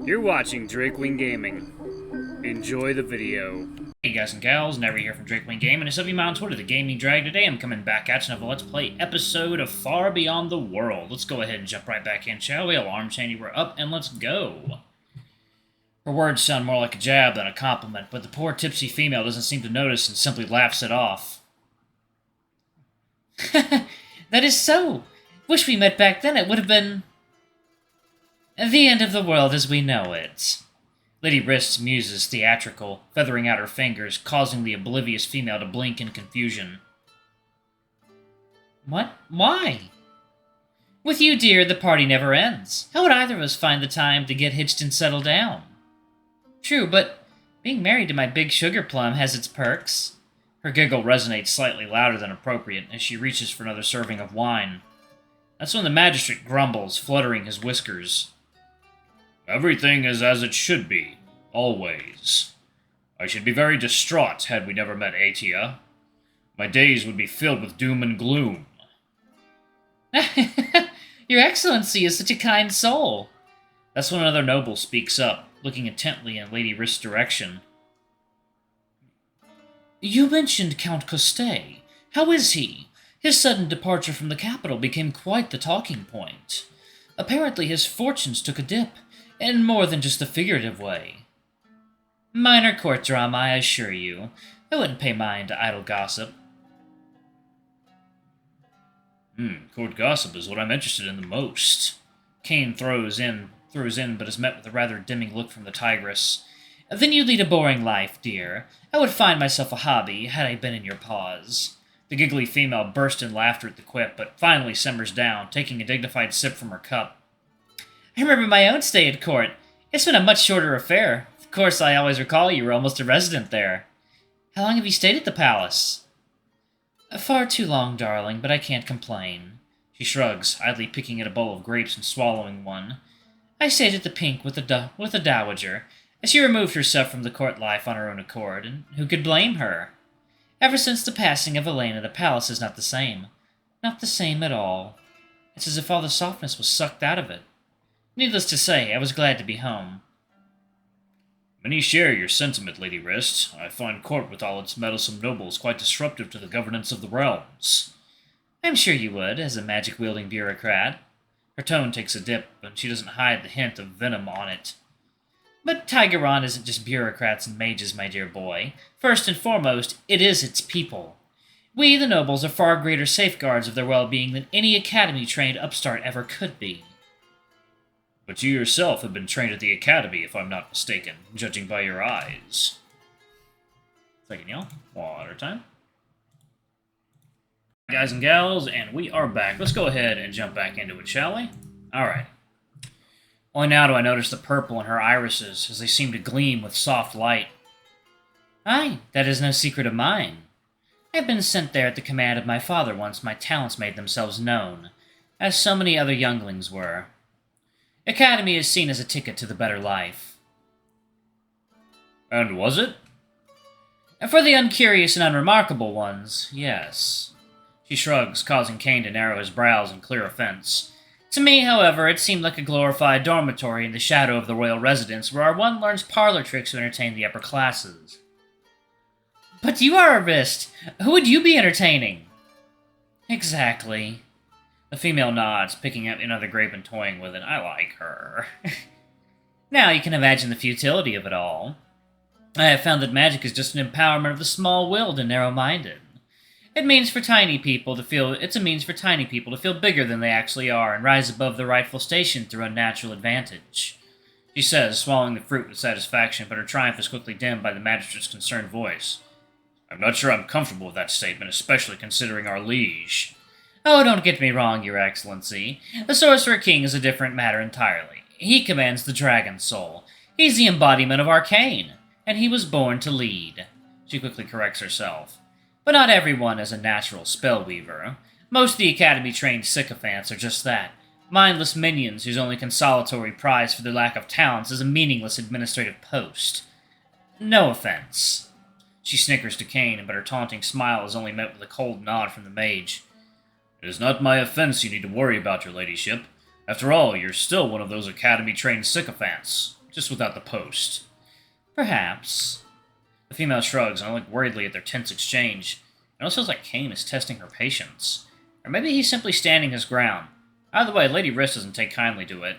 You're watching Drakewing Gaming. Enjoy the video. Hey guys and gals, Never here from Drakewing Gaming, and some of you on Twitter, the Gaming Drag. Today I'm coming back at you with a Let's Play episode of Far Beyond the World. Let's go ahead and jump right back in, shall we? Alarm Shandy, we're up, and let's go. Her words sound more like a jab than a compliment, but the poor tipsy female doesn't seem to notice and simply laughs it off. That is so. Wish we met back then. It would have been the end of the world as we know it. Lady Wrist's muses theatrical, feathering out her fingers, causing the oblivious female to blink in confusion. What? Why? With you, dear, the party never ends. How would either of us find the time to get hitched and settle down? True, but being married to my big sugar plum has its perks. Her giggle resonates slightly louder than appropriate as she reaches for another serving of wine. That's when the magistrate grumbles, fluttering his whiskers. Everything is as it should be, always. I should be very distraught had we never met Atia. My days would be filled with doom and gloom. Your Excellency is such a kind soul. That's when another noble speaks up, looking intently in Lady Wrist's direction. You mentioned Count Coste. How is he? His sudden departure from the capital became quite the talking point. Apparently his fortunes took a dip, in more than just a figurative way. Minor court drama, I assure you. I wouldn't pay mind to idle gossip. Court gossip is what I'm interested in the most. Kane throws in, but is met with a rather dimming look from the tigress. Then you lead a boring life, dear. I would find myself a hobby, had I been in your paws. The giggly female burst in laughter at the quip, but finally simmers down, taking a dignified sip from her cup. I remember my own stay at court. It's been a much shorter affair. Of course, I always recall you were almost a resident there. How long have you stayed at the palace? Far too long, darling, but I can't complain. She shrugs, idly picking at a bowl of grapes and swallowing one. I stayed at the Pink with the dowager, as she removed herself from the court life on her own accord, and who could blame her? Ever since the passing of Elena, the palace is not the same. Not the same at all. It's as if all the softness was sucked out of it. Needless to say, I was glad to be home. Many share your sentiment, Lady Wrist. I find court with all its meddlesome nobles quite disruptive to the governance of the realms. I'm sure you would, as a magic-wielding bureaucrat. Her tone takes a dip, and she doesn't hide the hint of venom on it. But Tigeron isn't just bureaucrats and mages, my dear boy. First and foremost, it is its people. We, the nobles, are far greater safeguards of their well-being than any academy-trained upstart ever could be. But you yourself have been trained at the academy, if I'm not mistaken, judging by your eyes. Second yell. Water time. Guys and gals, and we are back. Let's go ahead and jump back into it, shall we? Alright. Only now do I notice the purple in her irises, as they seem to gleam with soft light. Aye, that is no secret of mine. I have been sent there at the command of my father once my talents made themselves known, as so many other younglings were. Academy is seen as a ticket to the better life. And was it? For the uncurious and unremarkable ones, yes. She shrugs, causing Kane to narrow his brows in clear offense. To me, however, it seemed like a glorified dormitory in the shadow of the royal residence where one learns parlor tricks to entertain the upper classes. But you are a Wrist. Who would you be entertaining? Exactly. The female nods, picking up another grape and toying with it. I like her. Now you can imagine the futility of it all. I have found that magic is just an empowerment of the small-willed and narrow-minded. It's a means for tiny people to feel bigger than they actually are and rise above their rightful station through unnatural advantage. She says, swallowing the fruit with satisfaction, but her triumph is quickly dimmed by the magistrate's concerned voice. I'm not sure I'm comfortable with that statement, especially considering our liege. Oh, don't get me wrong, Your Excellency. The Sorcerer King is a different matter entirely. He commands the Dragon Soul. He's the embodiment of arcane, and he was born to lead. She quickly corrects herself. But not everyone is a natural spellweaver. Most of the Academy-trained sycophants are just that, mindless minions whose only consolatory prize for their lack of talents is a meaningless administrative post. No offense. She snickers to Kane, but her taunting smile is only met with a cold nod from the mage. It is not my offense you need to worry about, your ladyship. After all, you're still one of those academy-trained sycophants. just without the post. Perhaps. The female shrugs, and I look worriedly at their tense exchange. It almost feels like Kane is testing her patience. Or maybe he's simply standing his ground. Either way, Lady Wrist doesn't take kindly to it.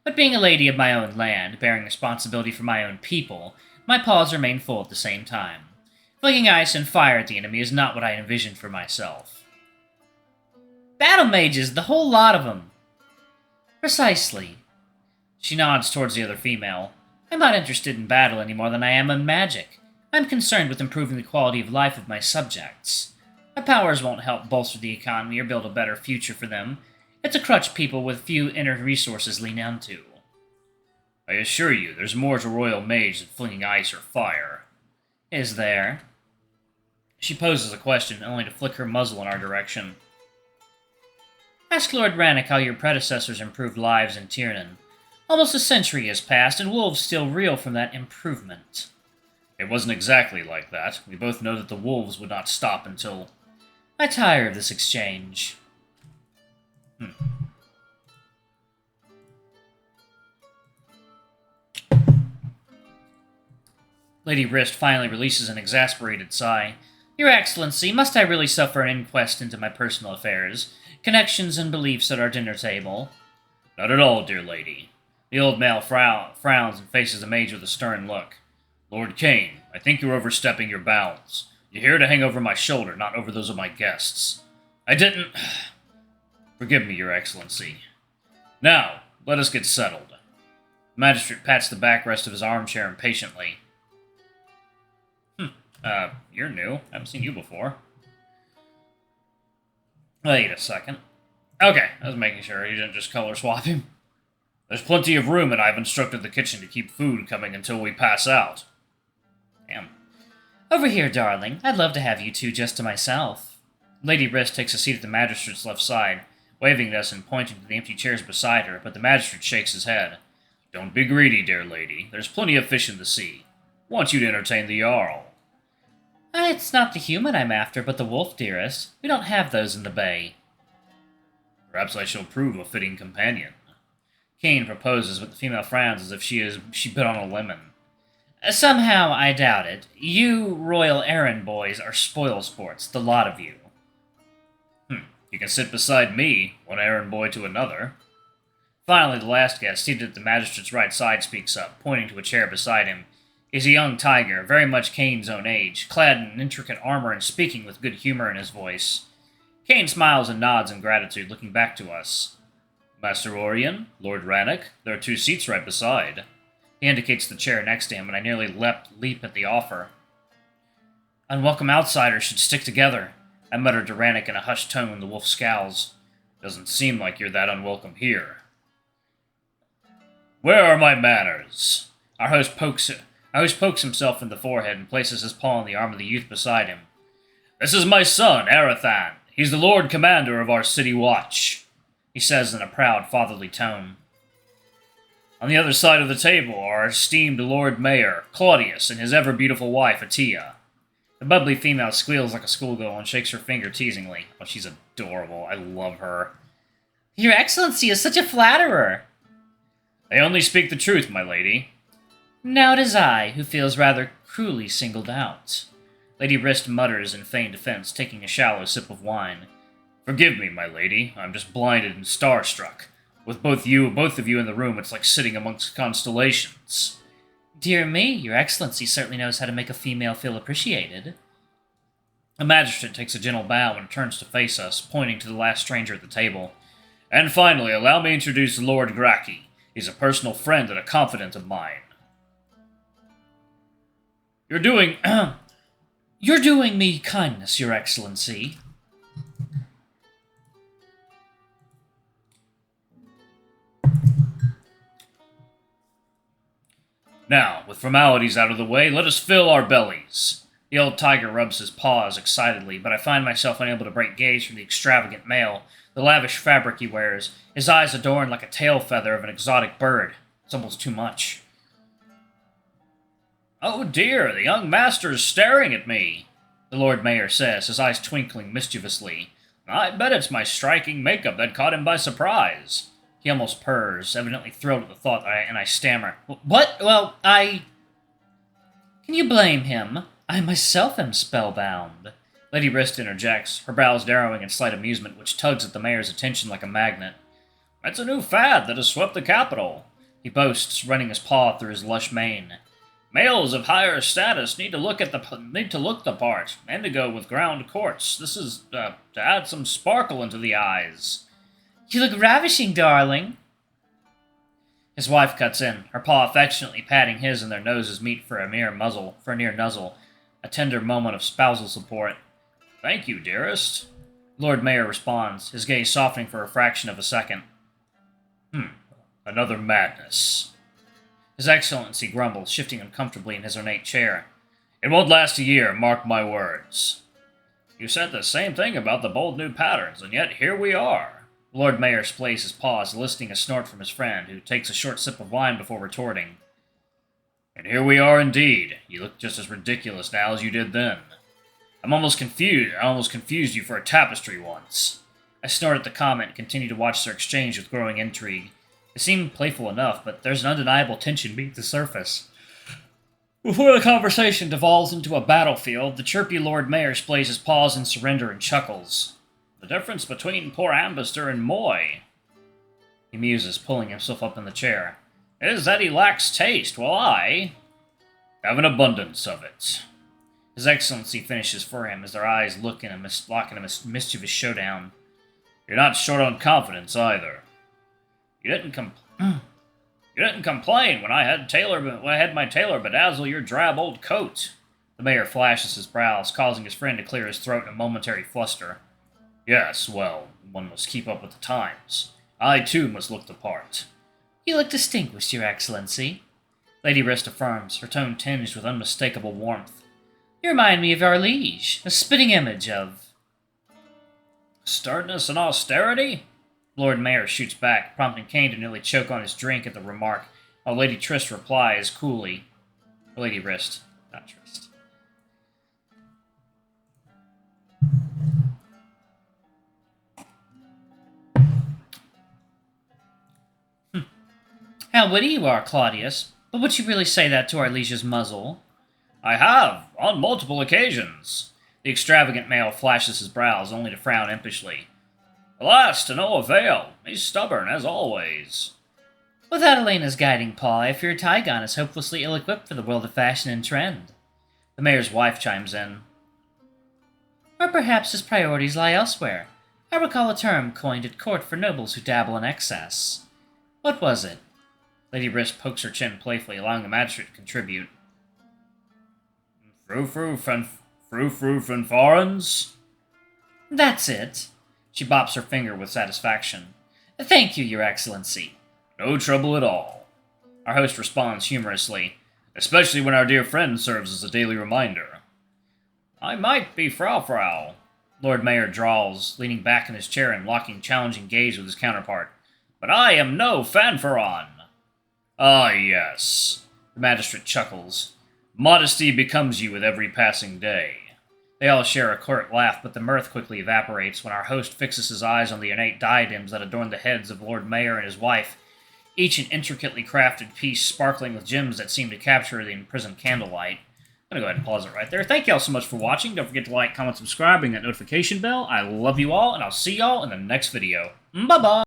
But being a lady of my own land, bearing responsibility for my own people, my paws remain full at the same time. Flinging ice and fire at the enemy is not what I envisioned for myself. Battle mages, the whole lot of them. Precisely. She nods towards the other female. I'm not interested in battle any more than I am in magic. I'm concerned with improving the quality of life of my subjects. My powers won't help bolster the economy or build a better future for them. It's a crutch people with few inner resources lean onto. I assure you, there's more to Royal Mage than flinging ice or fire. Is there? She poses a question, only to flick her muzzle in our direction. Ask Lord Rannoch how your predecessors improved lives in Tiernan. Almost a century has passed, and wolves still reel from that improvement. It wasn't exactly like that. We both know that the wolves would not stop until... I tire of this exchange. Lady Wrist finally releases an exasperated sigh. Your Excellency, must I really suffer an inquest into my personal affairs, connections and beliefs at our dinner table? Not at all, dear lady. The old male frowns and faces the mage with a stern look. Lord Kane, I think you're overstepping your bounds. You're here to hang over my shoulder, not over those of my guests. I didn't... Forgive me, Your Excellency. Now, let us get settled. The magistrate pats the backrest of his armchair impatiently. You're new. I haven't seen you before. Wait a second. Okay, I was making sure he didn't just color swap him. There's plenty of room, and I've instructed the kitchen to keep food coming until we pass out. Damn. Over here, darling. I'd love to have you two just to myself. Lady Wrist takes a seat at the magistrate's left side, waving at us and pointing to the empty chairs beside her, but the magistrate shakes his head. Don't be greedy, dear lady. There's plenty of fish in the sea. Want you to entertain the Jarl. It's not the human I'm after, but the wolf, dearest. We don't have those in the bay. Perhaps I shall prove a fitting companion. Kane proposes, but the female frowns as if she bit on a lemon. Somehow, I doubt it. You royal errand boys are spoil sports, the lot of you. You can sit beside me, one errand boy to another. Finally, the last guest, seated at the magistrate's right side, speaks up, pointing to a chair beside him. He's a young tiger, very much Kane's own age, clad in intricate armor and speaking with good humor in his voice. Kane smiles and nods in gratitude, looking back to us. Master Orion, Lord Rannoch, there are 2 seats right beside. He indicates the chair next to him, and I nearly leap at the offer. Unwelcome outsiders should stick together, I muttered to Rannoch in a hushed tone when the wolf scowls. Doesn't seem like you're that unwelcome here. Where are my manners? Our host pokes himself in the forehead and places his paw on the arm of the youth beside him. This is my son, Arathan. He's the Lord Commander of our city watch, he says in a proud, fatherly tone. On the other side of the table are our esteemed Lord Mayor, Claudius, and his ever-beautiful wife, Atia. The bubbly female squeals like a schoolgirl and shakes her finger teasingly. Oh, she's adorable. I love her. Your Excellency is such a flatterer. I only speak the truth, my lady. Now it is I who feels rather cruelly singled out. Lady Wrist mutters in feigned defense, taking a shallow sip of wine. Forgive me, my lady. I'm just blinded and starstruck. With both of you in the room, it's like sitting amongst constellations. Dear me, Your Excellency certainly knows how to make a female feel appreciated. The magistrate takes a gentle bow and turns to face us, pointing to the last stranger at the table. And finally, allow me to introduce Lord Graki. He's a personal friend and a confidant of mine. You're doing me kindness, Your Excellency. Now, with formalities out of the way, let us fill our bellies. The old tiger rubs his paws excitedly, but I find myself unable to break gaze from the extravagant male, the lavish fabric he wears, his eyes adorned like a tail feather of an exotic bird. It's almost too much. Oh dear, the young master is staring at me, the Lord Mayor says, his eyes twinkling mischievously. I bet it's my striking makeup that caught him by surprise. He almost purrs, evidently thrilled at the thought, and I stammer. What? Well, I... Can you blame him? I myself am spellbound. Lady Wrist interjects, her brows narrowing in slight amusement, which tugs at the mayor's attention like a magnet. It's a new fad that has swept the capital, he boasts, running his paw through his lush mane. Males of higher status need to look the part, and to go with ground courts. This is to add some sparkle into the eyes. You look ravishing, darling. His wife cuts in, her paw affectionately patting his, and their noses meet for a near nuzzle, a tender moment of spousal support. Thank you, dearest. Lord Mayor responds, his gaze softening for a fraction of a second. Another madness. His Excellency grumbles, shifting uncomfortably in his ornate chair. It won't last a year, mark my words. You said the same thing about the bold new patterns, and yet here we are. Lord Mayor splays his paws, eliciting a snort from his friend, who takes a short sip of wine before retorting. And here we are indeed. You look just as ridiculous now as you did then. I almost confused you for a tapestry once. I snort at the comment and continue to watch their exchange with growing intrigue. It seemed playful enough, but there's an undeniable tension beneath the surface. Before the conversation devolves into a battlefield, the chirpy Lord Mayor splays his paws in surrender and chuckles. The difference between poor Ambister and Moy, he muses, pulling himself up in the chair, is that he lacks taste, while I have an abundance of it. His Excellency finishes for him as their eyes lock in a mischievous showdown. You're not short on confidence, either. You didn't complain when I had my tailor bedazzle your drab old coat. The mayor flashes his brows, causing his friend to clear his throat in a momentary fluster. Yes, well, one must keep up with the times. I, too, must look the part. You look distinguished, Your Excellency. Lady Wrist affirms, her tone tinged with unmistakable warmth. You remind me of our liege, a spitting image of... Sternness and austerity? Lord Mayor shoots back, prompting Kane to nearly choke on his drink at the remark, while Lady Trist replies coolly. Lady Wrist, not Trist. How witty you are, Claudius. But would you really say that to our liege's muzzle? I have, on multiple occasions. The extravagant male flashes his brows, only to frown impishly. Alas, to no avail. He's stubborn, as always. Without Elena's guiding paw, I fear Tygon is hopelessly ill-equipped for the world of fashion and trend. The mayor's wife chimes in. Or perhaps his priorities lie elsewhere. I recall a term coined at court for nobles who dabble in excess. What was it? Lady Wrist pokes her chin playfully, allowing the magistrate to contribute. Frou-frou fanfarons? That's it. She bops her finger with satisfaction. Thank you, Your Excellency. No trouble at all. Our host responds humorously, especially when our dear friend serves as a daily reminder. I might be Frau. Lord Mayor drawls, leaning back in his chair and locking challenging gaze with his counterpart. But I am no fanfaron. Ah, yes. The magistrate chuckles. Modesty becomes you with every passing day. They all share a curt laugh, but the mirth quickly evaporates when our host fixes his eyes on the ornate diadems that adorn the heads of Lord Mayor and his wife, each an intricately crafted piece sparkling with gems that seem to capture the imprisoned candlelight. I'm going to go ahead and pause it right there. Thank you all so much for watching. Don't forget to like, comment, subscribe, ring that notification bell. I love you all, and I'll see y'all in the next video. Bye-bye!